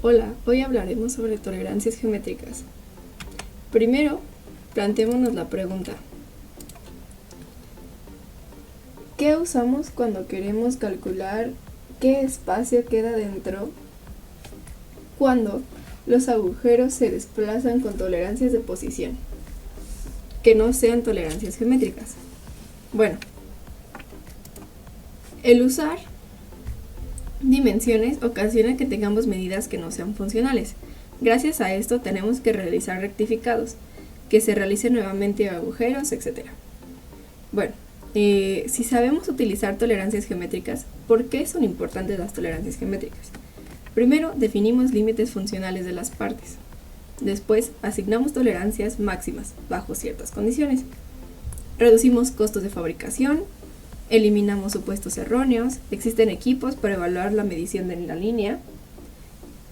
Hola, hoy hablaremos sobre tolerancias geométricas. Primero, planteémonos la pregunta: ¿qué usamos cuando queremos calcular qué espacio queda dentro cuando los agujeros se desplazan con tolerancias de posición, que no sean tolerancias geométricas? Bueno, el usar dimensiones ocasiona que tengamos medidas que no sean funcionales. Gracias a esto tenemos que realizar rectificados, que se realicen nuevamente agujeros, etc. Bueno, si sabemos utilizar tolerancias geométricas, ¿por qué son importantes las tolerancias geométricas? Primero, definimos límites funcionales de las partes. Después, asignamos tolerancias máximas bajo ciertas condiciones. Reducimos costos de fabricación. Eliminamos supuestos erróneos, existen equipos para evaluar la medición de la línea.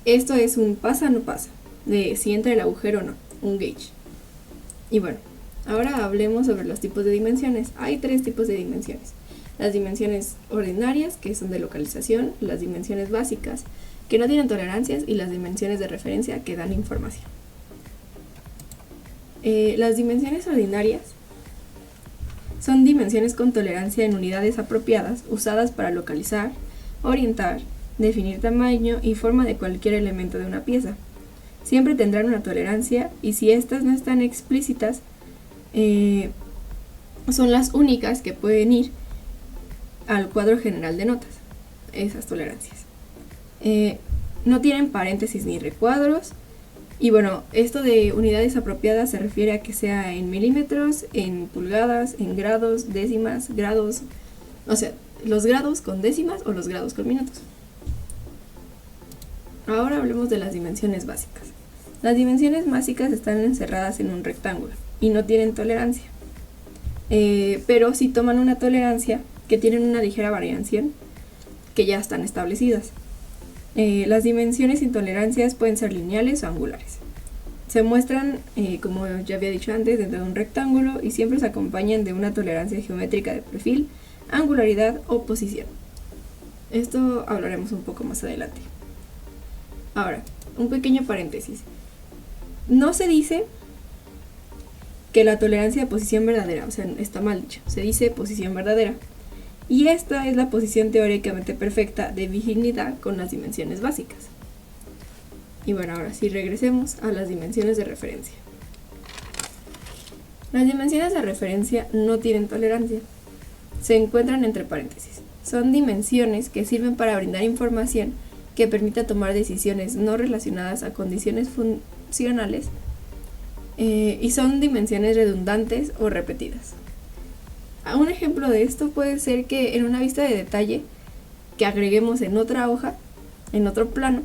Esto es un pasa no pasa, de si entra el agujero o no, un gauge. Y bueno, ahora hablemos sobre los tipos de dimensiones. Hay 3 tipos de dimensiones: las dimensiones ordinarias, que son de localización; las dimensiones básicas, que no tienen tolerancias; y las dimensiones de referencia, que dan información. Las dimensiones ordinarias son dimensiones con tolerancia en unidades apropiadas, usadas para localizar, orientar, definir tamaño y forma de cualquier elemento de una pieza. Siempre tendrán una tolerancia, y si estas no están explícitas, son las únicas que pueden ir al cuadro general de notas, esas tolerancias. No tienen paréntesis ni recuadros. Y bueno, esto de unidades apropiadas se refiere a que sea en milímetros, en pulgadas, en grados, décimas, grados, o sea, los grados con décimas o los grados con minutos. Ahora hablemos de las dimensiones básicas. Las dimensiones básicas están encerradas en un rectángulo y no tienen tolerancia, pero sí toman una tolerancia, que tienen una ligera variación, que ya están establecidas. Las dimensiones sin tolerancias pueden ser lineales o angulares. Se muestran, como ya había dicho antes, dentro de un rectángulo y siempre se acompañan de una tolerancia geométrica de perfil, angularidad o posición. Esto hablaremos un poco más adelante. Ahora, un pequeño paréntesis. No se dice que la tolerancia de posición verdadera, o sea, está mal dicho, se dice posición verdadera. Y esta es la posición teóricamente perfecta de virginidad con las dimensiones básicas. Y bueno, ahora sí, regresemos a las dimensiones de referencia. Las dimensiones de referencia no tienen tolerancia. Se encuentran entre paréntesis. Son dimensiones que sirven para brindar información que permita tomar decisiones no relacionadas a condiciones funcionales, y son dimensiones redundantes o repetidas. Un ejemplo de esto puede ser que en una vista de detalle que agreguemos en otra hoja, en otro plano,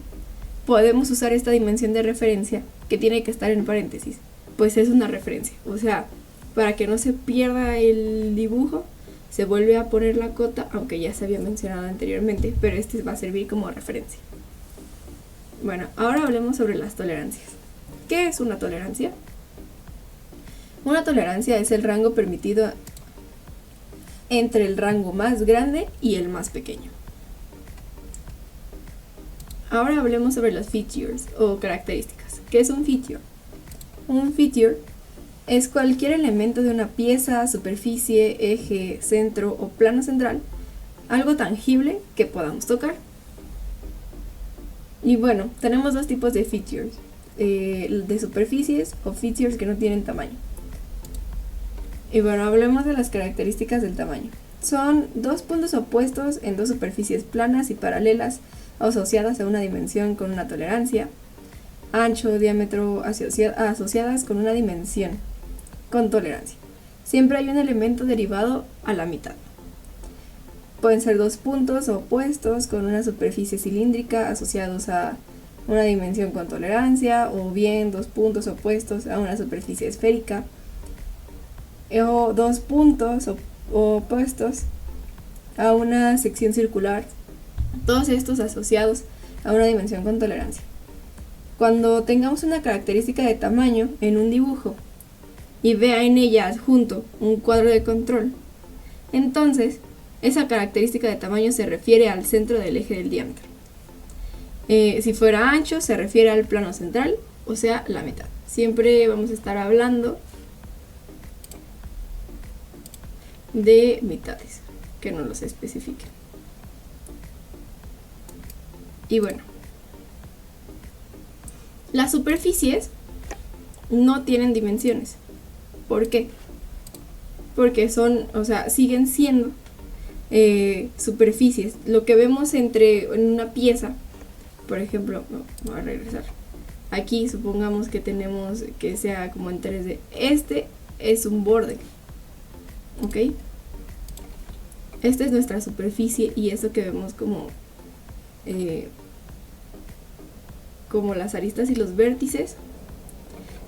podemos usar esta dimensión de referencia, que tiene que estar en paréntesis, pues es una referencia. O sea, para que no se pierda el dibujo, se vuelve a poner la cota, aunque ya se había mencionado anteriormente, pero este va a servir como referencia. Bueno, ahora hablemos sobre las tolerancias. ¿Qué es una tolerancia? Una tolerancia es el rango permitido entre el rango más grande y el más pequeño. Ahora hablemos sobre las features o características. ¿Qué es un feature? Un feature es cualquier elemento de una pieza, superficie, eje, centro o plano central, algo tangible que podamos tocar. Y bueno, tenemos 2 tipos de features, de superficies o features que no tienen tamaño. Y bueno, hablemos de las características del tamaño. Son 2 puntos opuestos en 2 superficies planas y paralelas asociadas a una dimensión con una tolerancia, ancho, diámetro asociadas con una dimensión con tolerancia. Siempre hay un elemento derivado a la mitad. Pueden ser 2 puntos opuestos con una superficie cilíndrica asociados a una dimensión con tolerancia, o bien 2 puntos opuestos a una superficie esférica, o 2 puntos opuestos a una sección circular, todos estos asociados a una dimensión con tolerancia. Cuando tengamos una característica de tamaño en un dibujo y vea en ella adjunto un cuadro de control, entonces esa característica de tamaño se refiere al centro del eje del diámetro. Si fuera ancho, se refiere al plano central, o sea, la mitad. Siempre vamos a estar hablando de mitades, que no los especifiquen. Y bueno, las superficies no tienen dimensiones. ¿Por qué? Porque son, o sea, siguen siendo superficies. Lo que vemos en una pieza, por ejemplo, voy a regresar. Aquí supongamos que tenemos que sea como en 3D. Este es un borde, ¿ok? Esta es nuestra superficie y eso que vemos como las aristas y los vértices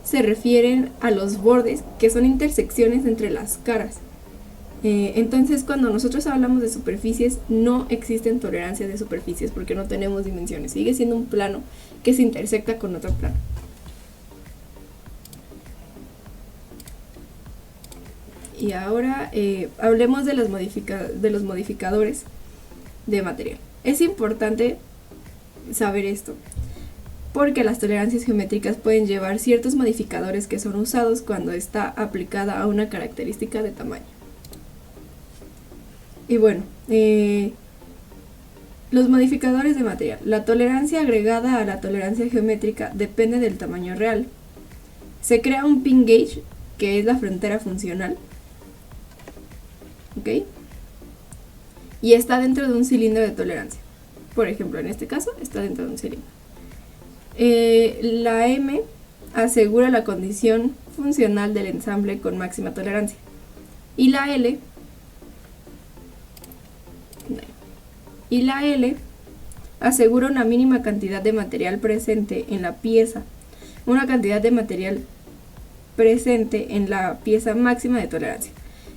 se refieren a los bordes, que son intersecciones entre las caras. Entonces, cuando nosotros hablamos de superficies, no existen tolerancias de superficies porque no tenemos dimensiones. Sigue siendo un plano que se intersecta con otro plano. Y ahora hablemos de los modificadores de material. Es importante saber esto, porque las tolerancias geométricas pueden llevar ciertos modificadores que son usados cuando está aplicada a una característica de tamaño. Y bueno, los modificadores de material. La tolerancia agregada a la tolerancia geométrica depende del tamaño real. Se crea un pin gauge, que es la frontera funcional, ¿ok? Y está dentro de un cilindro de tolerancia. Por ejemplo, en este caso, está dentro de un cilindro. La M asegura la condición funcional del ensamble con máxima tolerancia. Y la L asegura una mínima cantidad de material presente en la pieza, una cantidad de material presente en la pieza máxima de tolerancia.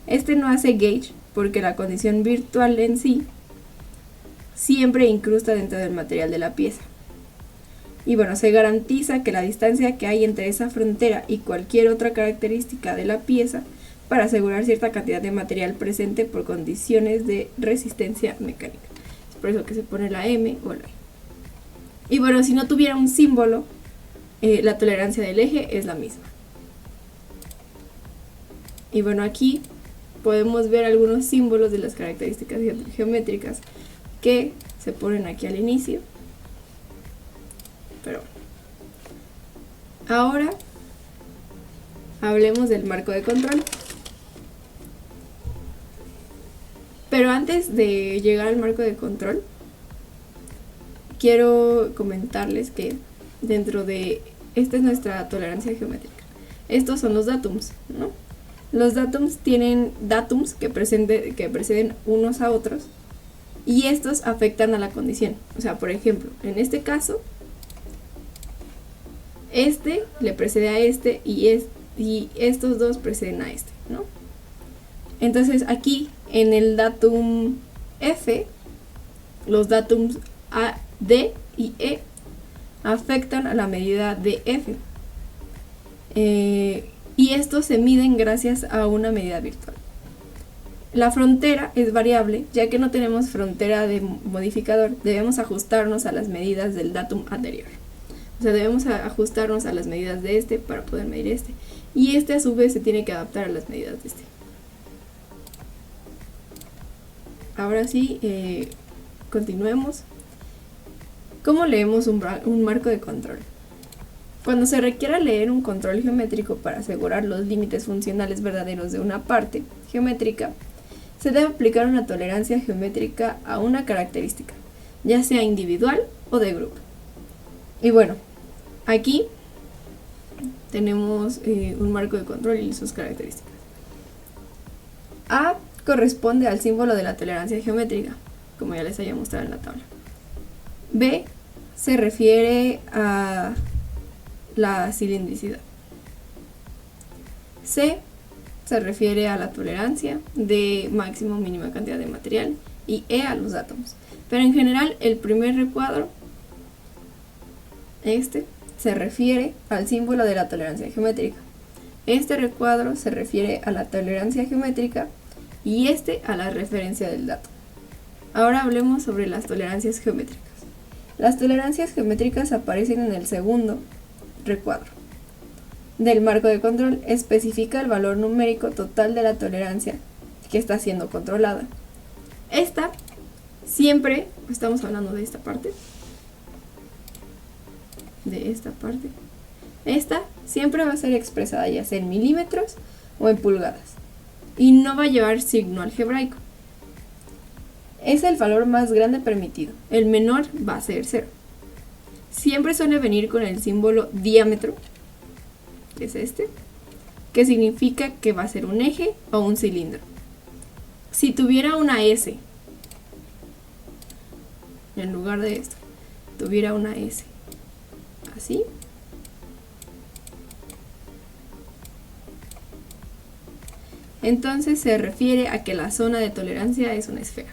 Este no hace gauge porque la condición virtual en sí siempre incrusta dentro del material de la pieza. Y bueno, se garantiza que la distancia que hay entre esa frontera y cualquier otra característica de la pieza para asegurar cierta cantidad de material presente por condiciones de resistencia mecánica. Es por eso que se pone la M o la E. Y bueno, si no tuviera un símbolo, la tolerancia del eje es la misma. Y bueno, aquí podemos ver algunos símbolos de las características geométricas que se ponen aquí al inicio. Pero ahora hablemos del marco de control. Pero antes de llegar al marco de control, quiero comentarles que dentro de esta es nuestra tolerancia geométrica. Estos son los datums, ¿no? Los datums tienen datums que preceden unos a otros y estos afectan a la condición. O sea, por ejemplo, en este caso, este le precede a este y estos dos preceden a este, ¿no? Entonces aquí en el datum F, los datums A, D y E afectan a la medida de F. Y estos se miden gracias a una medida virtual. La frontera es variable, ya que no tenemos frontera de modificador, debemos ajustarnos a las medidas del datum anterior. O sea, debemos ajustarnos a las medidas de este para poder medir este. Y este a su vez se tiene que adaptar a las medidas de este. Ahora sí, continuemos. ¿Cómo leemos un marco de control? Cuando se requiera leer un control geométrico para asegurar los límites funcionales verdaderos de una parte geométrica, se debe aplicar una tolerancia geométrica a una característica, ya sea individual o de grupo. Y bueno, aquí tenemos un marco de control y sus características. A corresponde al símbolo de la tolerancia geométrica, como ya les había mostrado en la tabla. B se refiere a la cilindricidad. C se refiere a la tolerancia de máxima o mínima cantidad de material y E a los átomos. Pero en general el primer recuadro, este, se refiere al símbolo de la tolerancia geométrica. Este recuadro se refiere a la tolerancia geométrica y este a la referencia del dato. Ahora hablemos sobre las tolerancias geométricas. Las tolerancias geométricas aparecen en el segundo recuadro del marco de control. Especifica el valor numérico total de la tolerancia que está siendo controlada. Esta siempre, estamos hablando de esta parte, esta siempre va a ser expresada ya sea en milímetros o en pulgadas y no va a llevar signo algebraico. Es el valor más grande permitido, el menor va a ser 0. Siempre suele venir con el símbolo diámetro, que es este, que significa que va a ser un eje o un cilindro. Si tuviera una S, en lugar de esto, tuviera una S, así, entonces se refiere a que la zona de tolerancia es una esfera.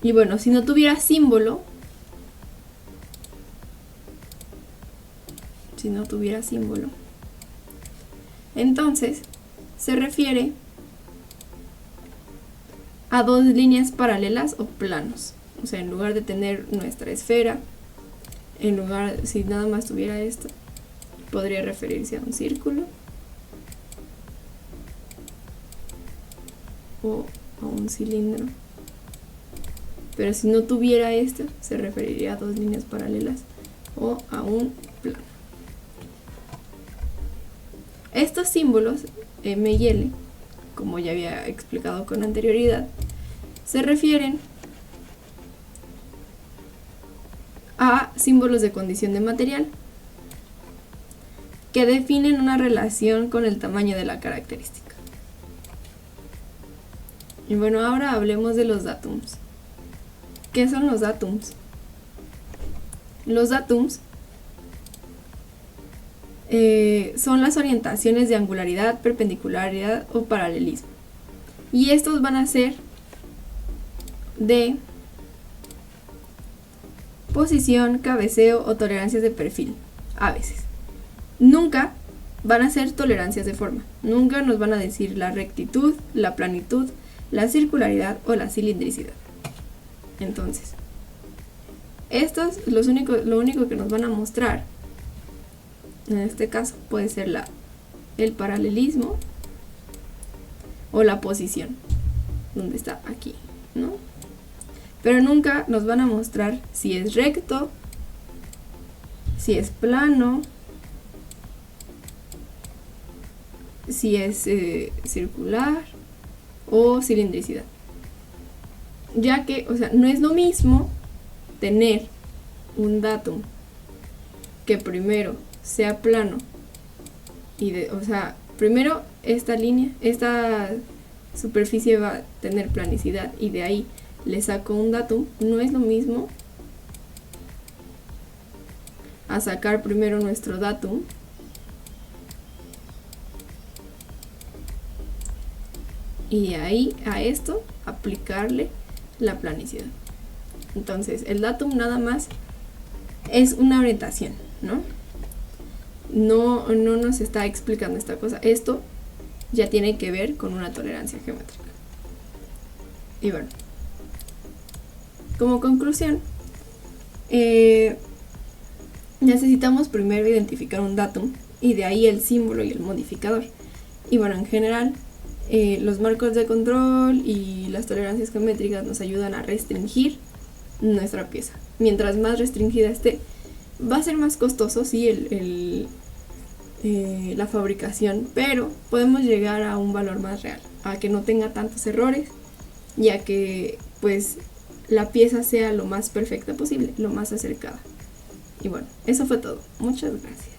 Y bueno, si no tuviera símbolo, entonces se refiere a dos líneas paralelas o planos. O sea, en lugar de tener nuestra esfera, si nada más tuviera esto, podría referirse a un círculo o a un cilindro. Pero si no tuviera esto, se referiría a dos líneas paralelas o a un plano. Estos símbolos, M y L, como ya había explicado con anterioridad, se refieren a símbolos de condición de material que definen una relación con el tamaño de la característica. Y bueno, ahora hablemos de los datums. ¿Qué son los datums? Los datums son las orientaciones de angularidad, perpendicularidad o paralelismo. Y estos van a ser de posición, cabeceo o tolerancias de perfil, a veces. Nunca van a ser tolerancias de forma. Nunca nos van a decir la rectitud, la planitud, la circularidad o la cilindricidad. Entonces, estos lo único que nos van a mostrar, en este caso puede ser el paralelismo o la posición, donde está aquí, ¿no? Pero nunca nos van a mostrar si es recto, si es plano, si es circular o cilindricidad. Ya que, o sea, no es lo mismo tener un datum que primero sea plano o sea, primero esta superficie va a tener planicidad y de ahí le saco un datum. No es lo mismo a sacar primero nuestro datum y de ahí a esto aplicarle la planicidad. Entonces el datum nada más es una orientación, ¿no? No nos está explicando esta cosa. Esto ya tiene que ver con una tolerancia geométrica. Y bueno, como conclusión, necesitamos primero identificar un datum y de ahí el símbolo y el modificador. Y bueno, en general los marcos de control y las tolerancias geométricas nos ayudan a restringir nuestra pieza. Mientras más restringida esté, va a ser más costoso, sí, la fabricación, pero podemos llegar a un valor más real, a que no tenga tantos errores y a que pues la pieza sea lo más perfecta posible, lo más acercada. Y bueno, eso fue todo. Muchas gracias.